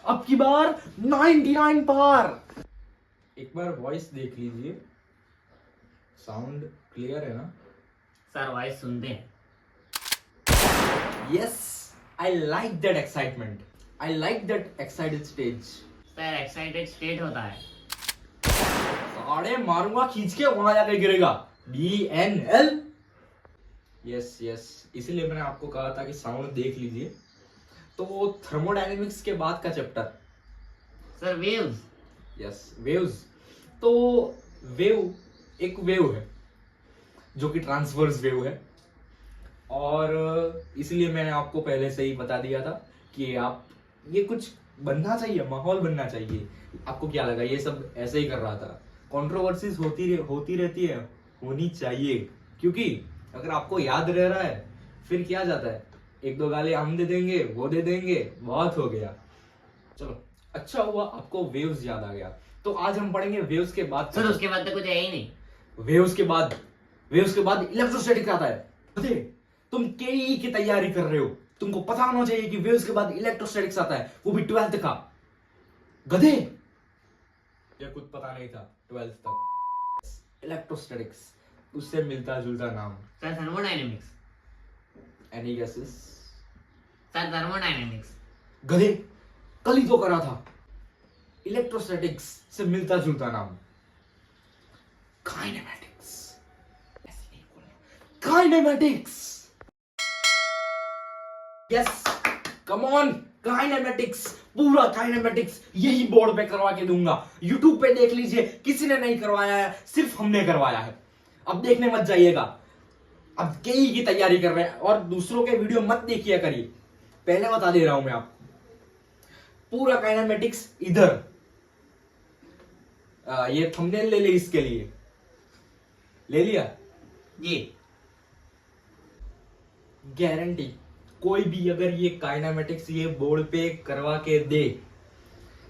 अब की बार 99 पार। एक बार वॉइस देख लीजिए, साउंड क्लियर है ना? सर वॉइस सुनते हैं। Yes, I like that excitement, I like that excited stage. Sir excited state होता है। साड़े मारूंगा खींच के, वहां जाकर गिरेगा। BNL। यस यस, इसीलिए मैंने आपको कहा था कि साउंड देख लीजिए। तो थर्मोडायनेमिक्स के बाद का chapter sir waves. Yes, waves. तो वेव एक वेव है जो कि ट्रांसवर्स वेव है, और इसलिए मैंने आपको पहले से ही बता दिया था कि आप ये कुछ बनना चाहिए, माहौल बनना चाहिए। आपको क्या लगा ये सब ऐसे ही कर रहा था? कंट्रोवर्सीज होती रहती है, होनी चाहिए, क्योंकि अगर आपको याद रह रहा है फिर क्या जाता है, एक दो गाली हम दे देंगे, वो दे देंगे, बहुत हो गया। चलो, अच्छा हुआ आपको वेव्स याद आ गया। तो आज हम पढ़ेंगे वेव्स के बाद। सर उसके बाद तो कुछ है ही नहीं। वेव्स के बाद इलेक्ट्रोस्टैटिक आता है। अरे तुम केई की तैयारी कर रहे हो, तुमको पता होना चाहिए कि वेव्स के बाद इलेक्ट्रोस्टैटिक्स आता है, वो भी 12th का। गधे, ये कुछ पता नहीं था 12th तक। इलेक्ट्रोस्टैटिक्स, उससे मिलता जुलता नाम। Sir thermodynamics. Any guesses? Sir thermodynamics. गधे, कल ही तो करा था। इलेक्ट्रोस्टैटिक्स से मिलता जुलता नाम काइनेमैटिक्स। ऐसे नहीं बोलना, kinematics. Yes, come on, kinematics, पूरा काइनेमैटिक्स यही बोर्ड पे करवा के दूंगा। यूट्यूब पे देख लीजिए, किसी ने नहीं करवाया है, सिर्फ हमने करवाया है। अब देखने मत जाइएगा, अब केई की तैयारी कर रहे हैं, और दूसरों के वीडियो मत देखिए करिए, पहले बता दे रहा हूं मैं आपको। पूरा काइनेमैटिक्स इधर। ये थंबनेल ले ले, इसके लिए ले लिया ये गारंटी। कोई भी अगर ये काइनेमैटिक्स ये बोर्ड पे करवा के दे,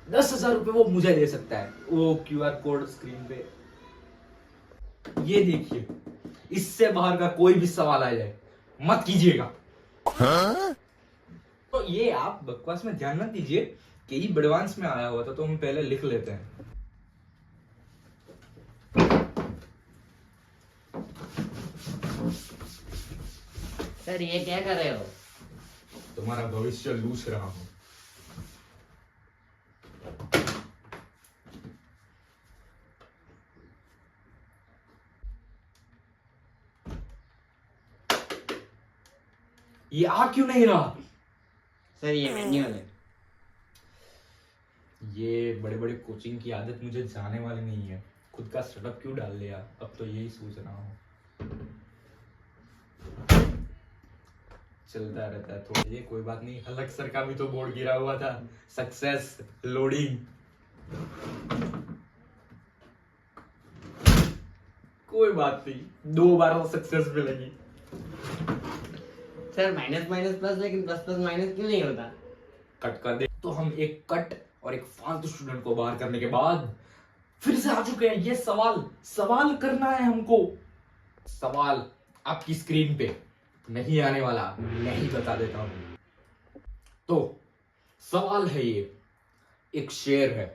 10,000 रुपए वो मुझे दे सकता है। वो QR कोड स्क्रीन पे ये देखिए, इससे बाहर का कोई भी सवाल आ जाए मत कीजिएगा। हाँ? तो ये आप बकवास में ध्यान मत दीजिए कि ये एडवांस में आया हुआ था, तो हम पहले लिख लेते हैं। सर ये क्या कर रहे हो? तुम्हारा भविष्य लूस रहा हूं। ये आ क्यों नहीं रहा? सर ये मैन्युअल है। ये बड़े बड़े कोचिंग की आदत मुझे जाने वाली नहीं है। खुद का सेटअप क्यों डाल लिया, अब तो यही सोच रहा हूँ। चलता रहता है थोड़ा, ये कोई बात नहीं। हलक सर का भी तो बोर्ड गिरा हुआ था, सक्सेस लोडिंग। कोई बात नहीं, 2 बार सक्सेस मिलेगी। सर माइनस माइनस प्लस, लेकिन प्लस प्लस माइनस क्यों नहीं होता? कट कर दे। तो हम एक कट और एक फालतू स्टूडेंट को बाहर करने के बाद फिर से आ चुके हैं। ये सवाल करना है हमको। सवाल आपकी स्क्रीन पे नहीं आने वाला, मैं ही बता देता हूं। तो सवाल है, ये एक शेर है,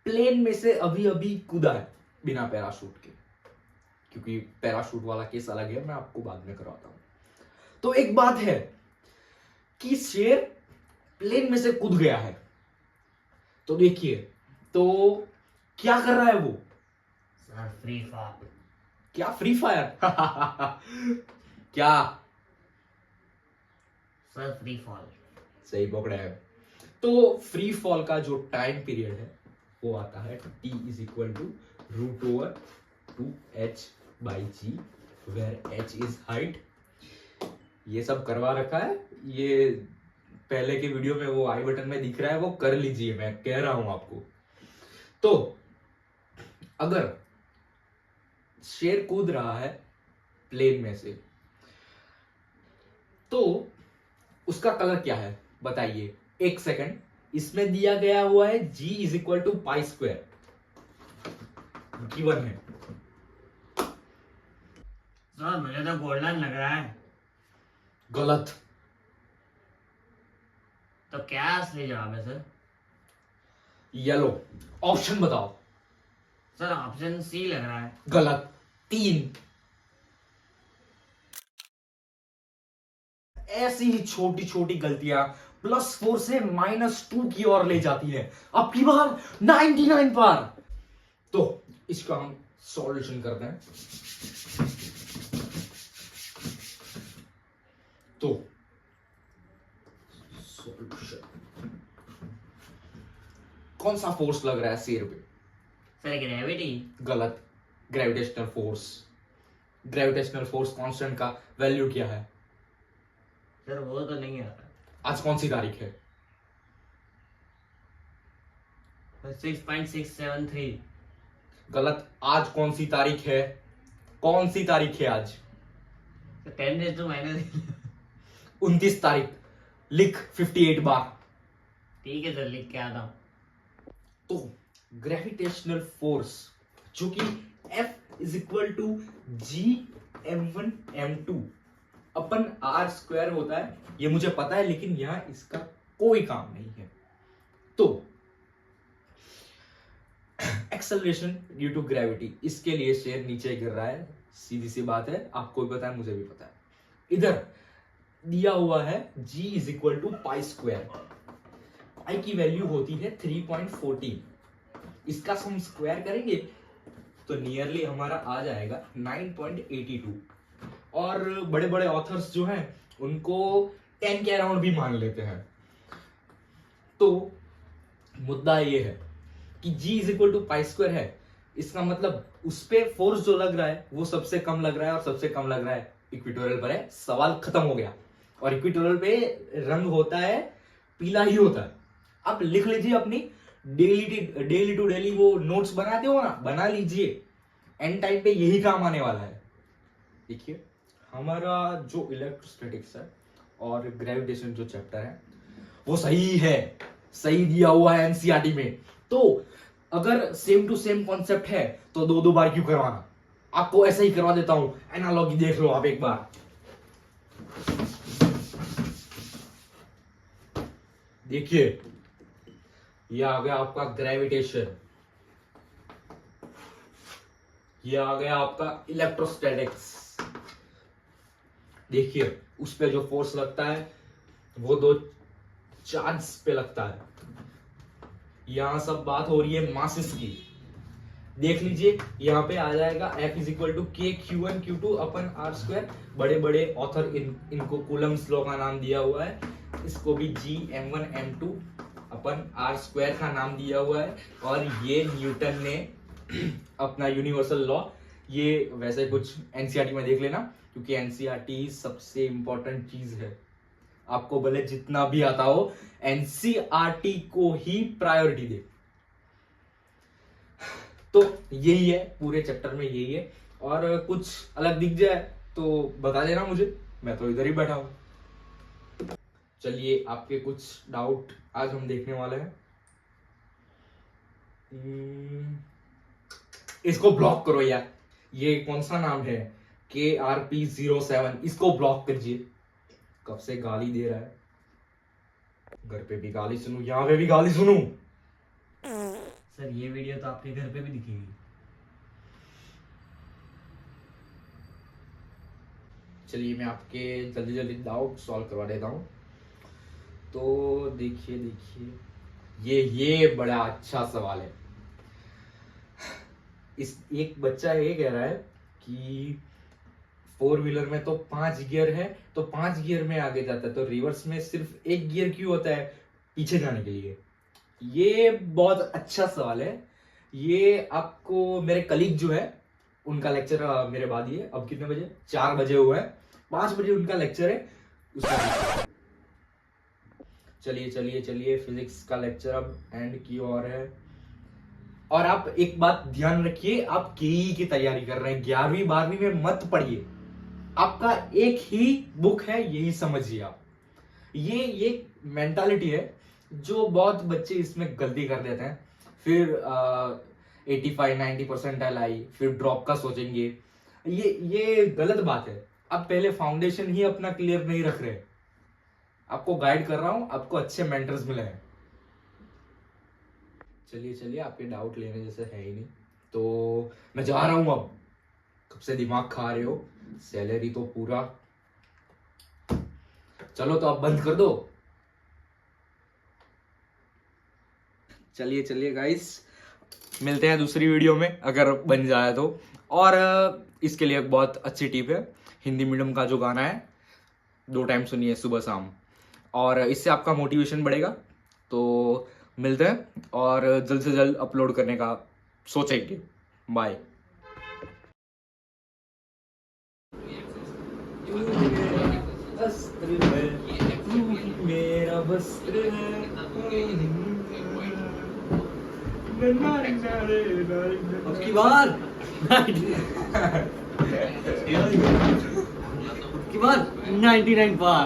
प्लेन में से अभी अभी कूदा है बिना पैराशूट के, क्योंकि पैराशूट वाला केस अलग है, मैं आपको बाद में करवाता हूं। तो एक बात है कि शेर प्लेन में से कूद गया है, तो देखिए तो क्या कर रहा है वो? Sir free fire. क्या फ्री फायर? क्या? Sir free fall. सही पकड़ा है। तो फ्री फॉल का जो टाइम पीरियड है वो आता है T = √2h/g, where h is height. ये सब करवा रखा है, ये पहले के वीडियो में वो आई बटन में दिख रहा है, वो कर लीजिए, मैं कह रहा हूं आपको। तो अगर शेर कूद रहा है प्लेन में से, तो उसका कलर क्या है बताइए? 1 सेकंड, इसमें दिया गया हुआ है G = π², गिवन है। सर मुझे तो गोल्डन लग रहा है। गलत। तो क्या असली जवाब है सर? येलो। ऑप्शन बताओ। सर ऑप्शन सी लग रहा है। गलत। 3। ऐसी ही छोटी छोटी गलतियां +4 से -2 की ओर ले जाती है, अब की बार 99 पर। तो इसका हम सॉल्यूशन करते हैं। तो सॉल्यूशन, कौन सा फोर्स लग रहा है सिर पे? Sir gravity. गलत। Gravitational force. Gravitational force constant का वैल्यू क्या है? सर वो तो नहीं आता। आज कौन सी तारीख है? 6.673। गलत। आज कौन सी तारीख है? कौन सी तारीख है आज? 10⁻⁻। 29 तारीख। लिख 58 बार। ठीक है सर, लिख के आता हूँ। तो ग्रेविटेशनल फोर्स जो कि F is equal to G m1m2 upon r² होता है, ये मुझे पता है, लेकिन यहां इसका कोई काम नहीं है। तो एक्सेलरेशन ड्यू टू ग्रेविटी, इसके लिए शेर नीचे गिर रहा है, सीधी सी बात है, आपको भी पता है, मुझे भी पता है। इधर दिया हुआ है G इज इक्वल टू π²। पाई की वैल्यू होती है 3.14। इसका हम स्क्वायर करेंगे तो नियरली हमारा आ जाएगा 9.82। और बड़े बड़े ऑथर्स जो हैं उनको 10 के अराउंड भी मान लेते हैं। तो मुद्दा ये है कि G इज इक्वल टू π² है, इसका मतलब उस पे फोर्स जो लग रहा है वो सबसे कम लग रहा है, और सबसे कम लग रहा है इक्वेटोरियल पर है। सवाल खत्म हो गया। और इक्वेटोरियल पे रंग होता है पीला ही होता है। आप लिख लीजिए अपनी डेली टू डेली वो नोट्स बनाते हो ना, बना लीजिए, एंड टाइम पे यही काम आने वाला है। देखिए हमारा जो इलेक्ट्रोस्टैटिक्स है और ग्रेविटेशन जो चैप्टर है वो सही है, सही दिया हुआ है एनसीईआरटी में। तो अगर सेम टू सेम कॉन्सेप्ट है तो 2 बार क्यों करवाना? आपको ऐसे ही करवा देता हूं, एनालॉजी देख लो आप एक बार। देखिए ये आ गया आपका ग्रेविटेशन, ये आ गया आपका इलेक्ट्रोस्टैटिक्स। देखिए उस पे जो फोर्स लगता है वो 2 चार्ज पे लगता है। यहां सब बात हो रही है मासेस की। देख लीजिए यहाँ पे आ जाएगा F is equal to KQ1Q2 upon r²। बड़े बड़े ऑथर इनको कूलम्स लॉ का नाम दिया हुआ है, इसको भी G m1m2 अपन r² का नाम दिया हुआ है। और ये न्यूटन ने अपना यूनिवर्सल लॉ, ये वैसे कुछ एनसीईआरटी में देख लेना, क्योंकि एनसीईआरटी सबसे इंपॉर्टेंट चीज है। आपको भले जितना भी आता हो, एनसीईआरटी को ही प्रायोरिटी दे। तो यही है, पूरे चैप्टर में यही है। और कुछ अलग दिख जाए तो बता देना मुझे, मैं तो इधर ही बैठा हूं। चलिए आपके कुछ डाउट आज हम देखने वाले हैं। इसको ब्लॉक करो यार, ये कौन सा नाम है? KRP07, इसको ब्लॉक कीजिए। कब से गाली दे रहा है, घर पे भी गाली सुनू, यहां पे भी गाली सुनू। सर ये वीडियो तो आपके घर पे भी दिखेगी। चलिए मैं आपके जल्दी जल्दी डाउट सॉल्व करवा देता हूं। तो देखिए ये बड़ा अच्छा सवाल है। इस एक बच्चा ये कह रहा है कि 4 व्हीलर में तो 5 गियर है, तो 5 गियर में आगे जाता है, तो रिवर्स में सिर्फ 1 गियर क्यों होता है पीछे जाने के लिए? ये बहुत अच्छा सवाल है। ये आपको मेरे कलीग जो है उनका लेक्चर मेरे बाद ही है। अब कितने बजे? 4 बजे हुआ है, 5 बजे उनका लेक्चर है, उसका चलिए फिजिक्स का लेक्चर अब एंड की ओर है। और आप एक बात ध्यान रखिए, आप केई की तैयारी कर रहे हैं, 11वीं 12वीं में मत पढ़िए। आपका एक ही बुक है, यही समझिए आप। ये मेंटालिटी है जो बहुत बच्चे इसमें गलती कर देते हैं। फिर 85-90% आई, फिर ड्रॉप का सोचेंगे। ये गलत बात है। आप पहले फाउंडेशन ही अपना क्लियर नहीं रख रहे, आपको गाइड कर रहा हूँ, आपको अच्छे मेंटर्स मिले हैं। चलिए चलिए, आपके डाउट लेने जैसे है ही नहीं, तो मैं जा रहा हूँ अब। कब से दिमाग खा रहे हो, सैलरी तो पूरा। चलो तो अब बंद कर दो। चलिए चलिए गाइस, मिलते हैं दूसरी वीडियो में अगर बन जाए तो। और इसके लिए एक बहुत अच्छी टिप है, हिंदी मीडियम का जो गाना है 2 टाइम सुनिए, सुबह शाम, और इससे आपका मोटिवेशन बढ़ेगा। तो मिलते हैं और जल्द से जल्द अपलोड करने का सोचेंगे। बाय। मेरा वस्त्र अब की बार अब की बार 99 पार।